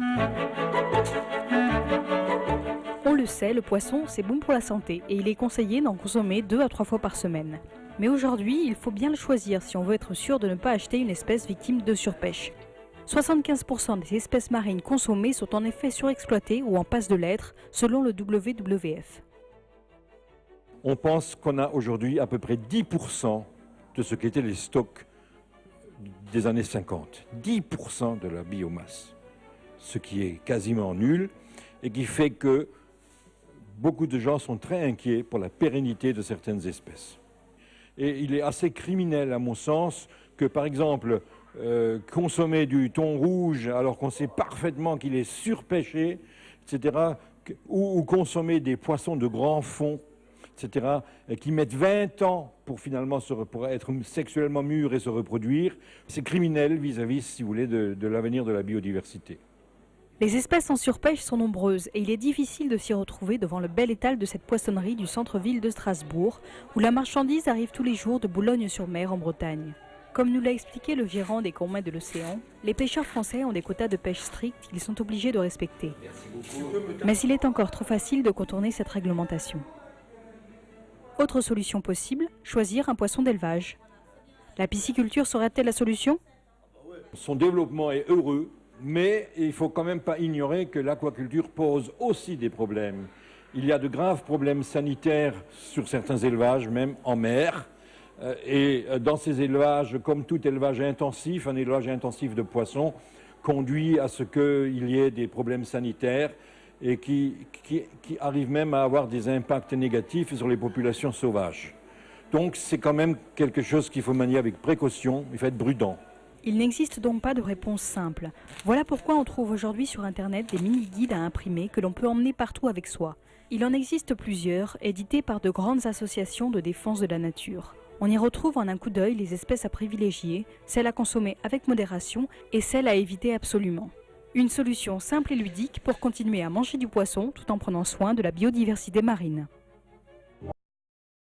On le sait, le poisson, c'est bon pour la santé et il est conseillé d'en consommer 2 à 3 fois par semaine. Mais aujourd'hui, il faut bien le choisir si on veut être sûr de ne pas acheter une espèce victime de surpêche. 75% des espèces marines consommées sont en effet surexploitées ou en passe de l'être, selon le WWF. On pense qu'on a aujourd'hui à peu près 10% de ce qu'étaient les stocks des années 50. 10% de la biomasse, ce qui est quasiment nul et qui fait que beaucoup de gens sont très inquiets pour la pérennité de certaines espèces. Et il est assez criminel, à mon sens, que par exemple, consommer du thon rouge alors qu'on sait parfaitement qu'il est surpêché, etc., ou consommer des poissons de grand fond, etc., qui mettent 20 ans pour finalement pour être sexuellement mûrs et se reproduire, c'est criminel vis-à-vis, si vous voulez, de l'avenir de la biodiversité. Les espèces en surpêche sont nombreuses et il est difficile de s'y retrouver devant le bel étal de cette poissonnerie du centre-ville de Strasbourg, où la marchandise arrive tous les jours de Boulogne-sur-Mer en Bretagne. Comme nous l'a expliqué le gérant des Combes de l'Océan, les pêcheurs français ont des quotas de pêche stricts qu'ils sont obligés de respecter. Mais il est encore trop facile de contourner cette réglementation. Autre solution possible, choisir un poisson d'élevage. La pisciculture serait-elle la solution? Son développement est heureux, mais il ne faut quand même pas ignorer que l'aquaculture pose aussi des problèmes. Il y a de graves problèmes sanitaires sur certains élevages, même en mer. Et dans ces élevages, comme tout élevage intensif, un élevage intensif de poissons conduit à ce qu'il y ait des problèmes sanitaires et qui arrivent même à avoir des impacts négatifs sur les populations sauvages. Donc c'est quand même quelque chose qu'il faut manier avec précaution, il faut être prudent. Il n'existe donc pas de réponse simple. Voilà pourquoi on trouve aujourd'hui sur Internet des mini-guides à imprimer que l'on peut emmener partout avec soi. Il en existe plusieurs, édités par de grandes associations de défense de la nature. On y retrouve en un coup d'œil les espèces à privilégier, celles à consommer avec modération et celles à éviter absolument. Une solution simple et ludique pour continuer à manger du poisson tout en prenant soin de la biodiversité marine.